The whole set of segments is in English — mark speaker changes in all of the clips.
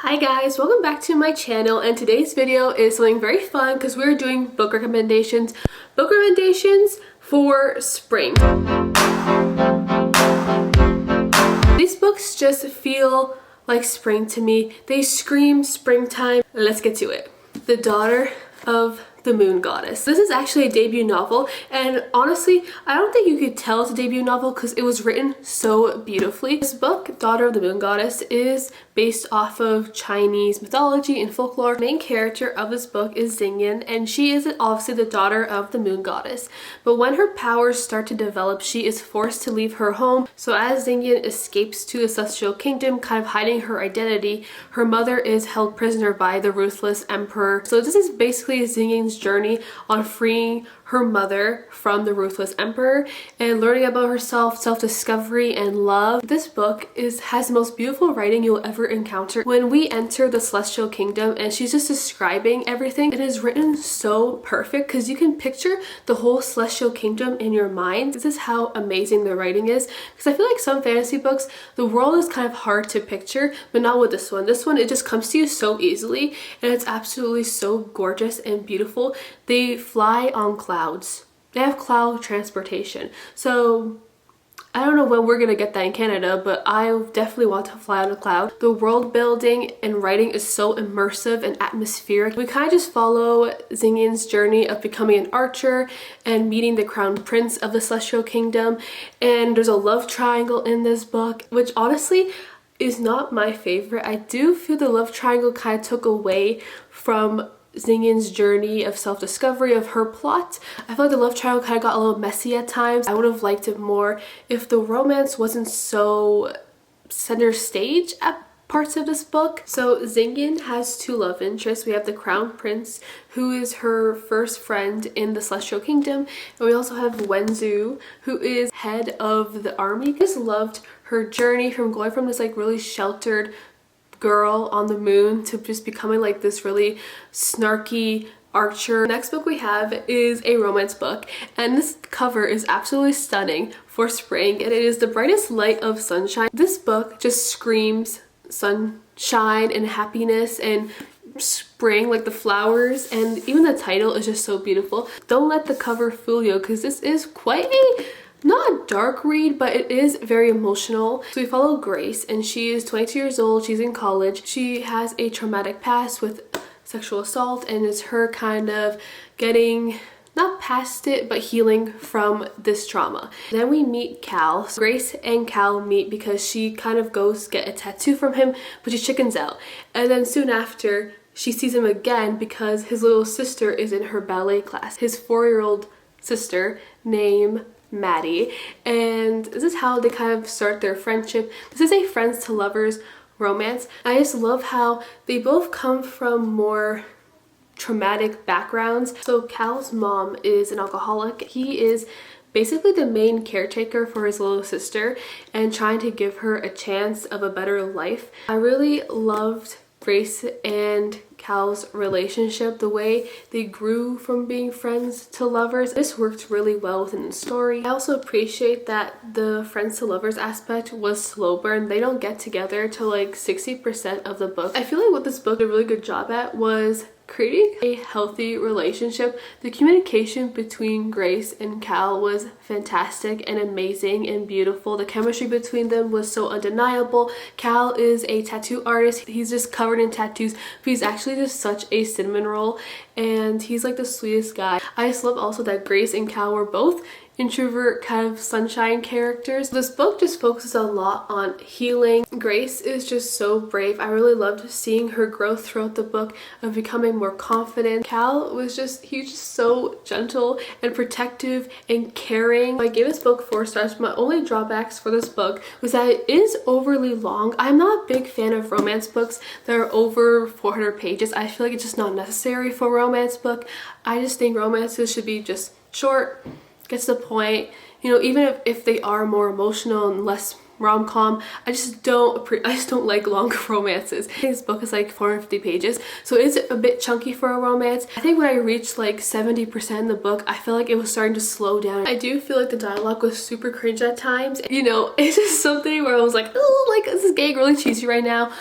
Speaker 1: Hi guys, welcome back to my channel, and today's video is something very fun because we're doing book recommendations for spring. These books just feel like spring to me. They scream springtime. Let's get to it. The Daughter of the Moon Goddess. This is actually a debut novel, and honestly I don't think you could tell it's a debut novel because it was written so beautifully. This book, Daughter of the Moon Goddess, is based off of Chinese mythology and folklore. The main character of this book is Xingyan, and she is obviously the daughter of the Moon Goddess, but when her powers start to develop, she is forced to leave her home. So as Xingyan escapes to the Celestial Kingdom, kind of hiding her identity, her mother is held prisoner by the ruthless emperor. So this is basically Xingyan's journey on freeing her mother from the ruthless emperor and learning about herself, self-discovery, and love. This book has the most beautiful writing you'll ever encounter. When we enter the Celestial Kingdom and she's just describing everything, it is written so perfect because you can picture the whole Celestial Kingdom in your mind. This is how amazing the writing is, because I feel like some fantasy books, the world is kind of hard to picture, but not with this one. This one, it just comes to you so easily, and it's absolutely so gorgeous and beautiful. They fly on clouds. They have cloud transportation. So I don't know when we're gonna get that in Canada, but I definitely want to fly on a cloud. The world building and writing is so immersive and atmospheric. We kind of just follow Xingyan's journey of becoming an archer and meeting the crown prince of the Celestial Kingdom. And there's a love triangle in this book, which honestly is not my favorite. I do feel the love triangle kind of took away from Xingyan's journey of self-discovery, of her plot. I feel like the love triangle kind of got a little messy at times. I would have liked it more if the romance wasn't so center stage at parts of this book. So Xingyan has two love interests. We have the Crown Prince, who is her first friend in the Celestial Kingdom, and we also have Wenzu, who is head of the army. I just loved her journey from going from this like really sheltered girl on the moon to just becoming like this really snarky archer. Next book we have is a romance book, and this cover is absolutely stunning for spring, and it is The Brightest Light of Sunshine. This book just screams sunshine and happiness and spring, like the flowers, and even the title is just so beautiful. Don't let the cover fool you, because this is quite a not a dark read, but it is very emotional. So we follow Grace, and she is 22 years old. She's in college. She has a traumatic past with sexual assault, and it's her kind of getting not past it, but healing from this trauma. Then we meet Cal. Grace and Cal meet because she kind of goes get a tattoo from him, but she chickens out. And then soon after, she sees him again because his little sister is in her ballet class. His 4-year-old sister named Maddie, and this is how they kind of start their friendship. This is a friends to lovers romance. I just love how they both come from more traumatic backgrounds. So Cal's mom is an alcoholic. He is basically the main caretaker for his little sister and trying to give her a chance of a better life. I really loved Grace and Cal's relationship, the way they grew from being friends to lovers. This worked really well within the story. I also appreciate that the friends to lovers aspect was slow burn. They don't get together till like 60% of the book. I feel like what this book did a really good job at was creating a healthy relationship. The communication between Grace and Cal was fantastic and amazing and beautiful. The chemistry between them was so undeniable. Cal is a tattoo artist. He's just covered in tattoos, but he's actually just such a cinnamon roll, and he's like the sweetest guy. I just love also that Grace and Cal were both introvert kind of sunshine characters. This book just focuses a lot on healing. Grace is just so brave. I really loved seeing her growth throughout the book of becoming more confident. Cal was just, he was just so gentle and protective and caring. I gave this book 4 stars. My only drawbacks for this book was that it is overly long. I'm not a big fan of romance books that are over 400 pages. I feel like it's just not necessary for a romance book. I just think romances should be just short, gets to the point, you know, even if they are more emotional and less rom-com. I just don't like long romances. I think this book is like 450 pages, so it's a bit chunky for a romance. I think when I reached like 70% in the book, I feel like it was starting to slow down. I do feel like the dialogue was super cringe at times. You know, it's just something where I was like, oh, like this is getting really cheesy right now.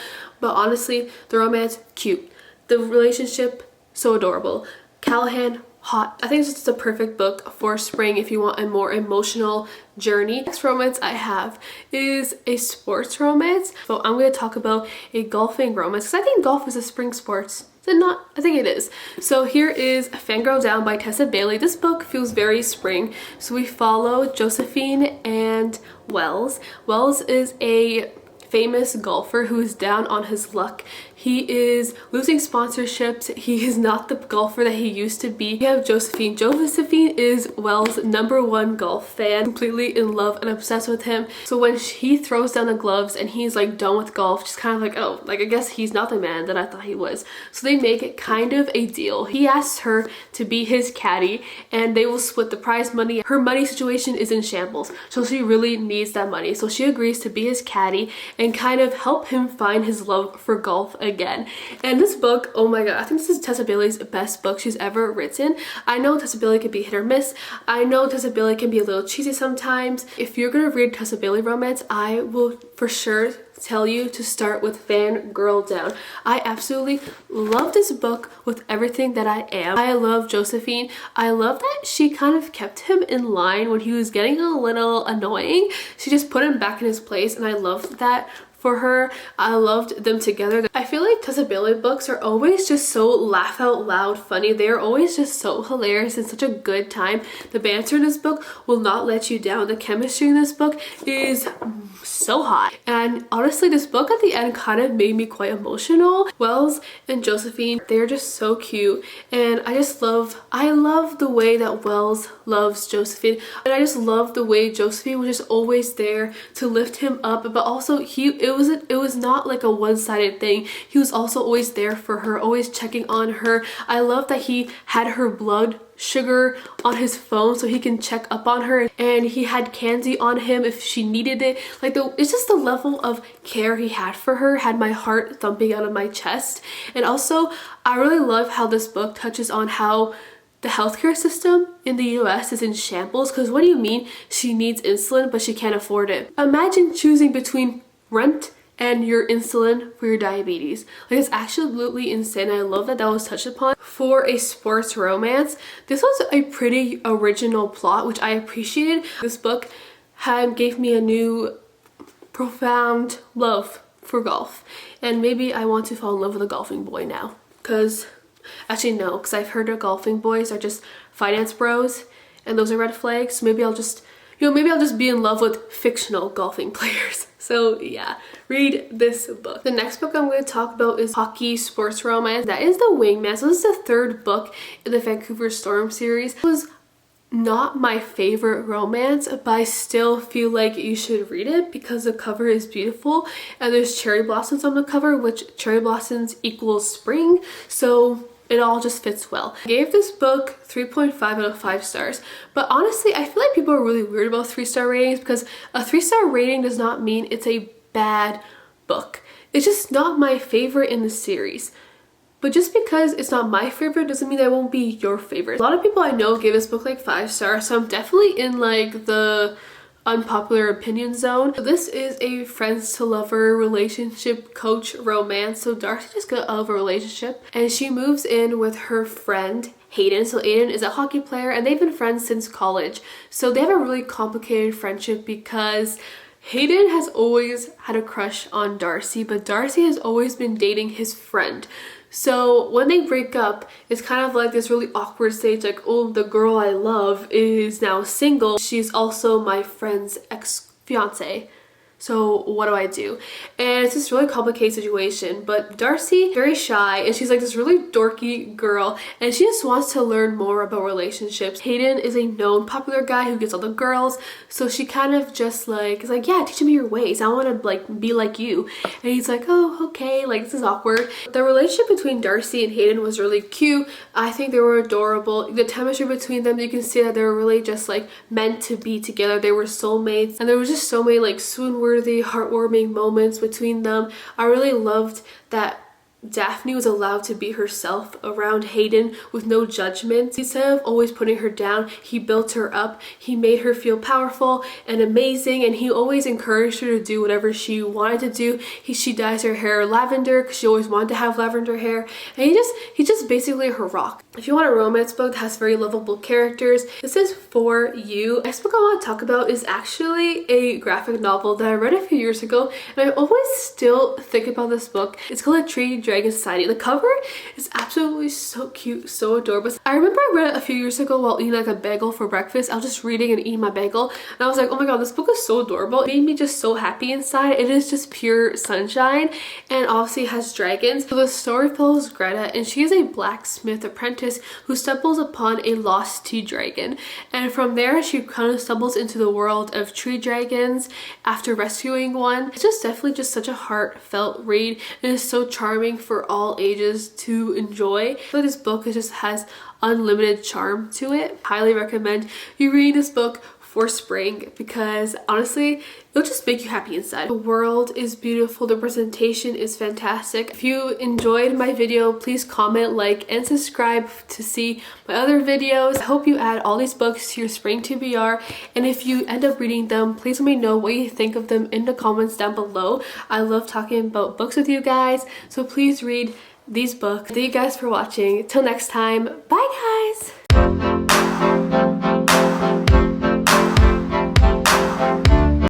Speaker 1: but honestly, the romance, cute. The relationship, so adorable. Callahan, hot. I think it's just a perfect book for spring if you want a more emotional journey. Next romance I have is a sports romance. So I'm going to talk about a golfing romance because I think golf is a spring sports. Is it not? I think it is. So here is Fangirl Down by Tessa Bailey. This book feels very spring. So we follow Josephine and Wells. Wells is a famous golfer who is down on his luck. He is losing sponsorships. He is not the golfer that he used to be. We have Josephine. Josephine is Wells' #1 golf fan, completely in love and obsessed with him. So when he throws down the gloves and he's like done with golf, just kind of like, oh, like I guess he's not the man that I thought he was. So they make it kind of a deal. He asks her to be his caddy and they will split the prize money. Her money situation is in shambles, so she really needs that money. So she agrees to be his caddy and kind of help him find his love for golf again. And this book, oh my god, I think this is Tessa Bailey's best book she's ever written. I know Tessa Bailey can be hit or miss. I know Tessa Bailey can be a little cheesy sometimes. If you're gonna read Tessa Bailey romance, I will for sure tell you to start with Fangirl Down. I absolutely love this book with everything that I am. I love Josephine. I love that she kind of kept him in line when he was getting a little annoying. She just put him back in his place, and I loved that for her. I loved them together. I feel like Tessa Bailey books are always just so laugh out loud funny. They're always just so hilarious and such a good time. The banter in this book will not let you down. The chemistry in this book is so hot. And honestly, this book at the end kind of made me quite emotional. Wells and Josephine, they're just so cute. And I love the way that Wells loves Josephine. And I just love the way Josephine was just always there to lift him up. But also it was not like a one-sided thing. He was also always there for her, always checking on her. I love that he had her blood sugar on his phone so he can check up on her, and he had candy on him if she needed it. Like it's just the level of care he had for her had my heart thumping out of my chest. And also I really love how this book touches on how the healthcare system in the US is in shambles. Because what do you mean she needs insulin but she can't afford it? Imagine choosing between rent and your insulin for your diabetes. Like, it's absolutely insane. I love that that was touched upon. For a sports romance, this was a pretty original plot, which I appreciated. This book gave me a new profound love for golf, and maybe I want to fall in love with a golfing boy now. Because actually no, because I've heard that golfing boys are just finance bros and those are red flags. So maybe I'll just be in love with fictional golfing players. So yeah, read this book. The next book I'm going to talk about is hockey sports romance. That is The Wingman. So this is the third book in the Vancouver Storm series. It was not my favorite romance, but I still feel like you should read it because the cover is beautiful and there's cherry blossoms on the cover, which cherry blossoms equals spring. So it all just fits well. I gave this book 3.5 out of 5 stars, but honestly I feel like people are really weird about 3-star ratings because a 3-star rating does not mean it's a bad book. It's just not my favorite in the series. But just because it's not my favorite doesn't mean that it won't be your favorite. A lot of people I know give this book like 5 stars, so I'm definitely in like the unpopular opinion zone. So this is a friends to lover relationship coach romance. So Darcy just got out of a relationship and she moves in with her friend Hayden. So Hayden is a hockey player and they've been friends since college. So they have a really complicated friendship because Hayden has always had a crush on Darcy, but Darcy has always been dating his friend. So when they break up, it's kind of like this really awkward stage, like, oh, the girl I love is now single. She's also my friend's ex-fiance. So what do I do? And it's this really complicated situation, but Darcy, very shy, and she's like this really dorky girl, and she just wants to learn more about relationships. Hayden is a known popular guy who gets all the girls, so she kind of just like is like, yeah, teach me your ways. I want to like be like you. And he's like, oh, okay, like this is awkward. The relationship between Darcy and Hayden was really cute. I think they were adorable. The chemistry between them, you can see that they were really just like meant to be together. They were soulmates, and there was just so many like swoon-worthy, heartwarming moments between them. I really loved that Daphne was allowed to be herself around Hayden with no judgment. Instead of always putting her down, he built her up. He made her feel powerful and amazing, and he always encouraged her to do whatever she wanted to do. She dyes her hair lavender because she always wanted to have lavender hair, and he's just basically her rock. If you want a romance book that has very lovable characters, this is for you. Next book I want to talk about is actually a graphic novel that I read a few years ago, and I always still think about this book. It's called A Tree Dragon Society. The cover is absolutely so cute, so adorable. I remember I read it a few years ago while eating like a bagel for breakfast. I was just reading and eating my bagel, and I was like, oh my god, this book is so adorable. It made me just so happy inside. It is just pure sunshine, and obviously it has dragons. So the story follows Greta, and she is a blacksmith apprentice who stumbles upon a lost tea dragon, and from there she kind of stumbles into the world of tree dragons after rescuing one. It's just definitely just such a heartfelt read, and it's so charming for all ages to enjoy. I feel like this book just has unlimited charm to it. Highly recommend you read this book for spring because honestly it'll just make you happy inside. The world is beautiful, the presentation is fantastic. If you enjoyed my video, please comment, like, and subscribe to see my other videos. I hope you add all these books to your spring TBR, and if you end up reading them, please let me know what you think of them in the comments down below. I love talking about books with you guys, so please read these books. Thank you guys for watching. Till next time, bye guys!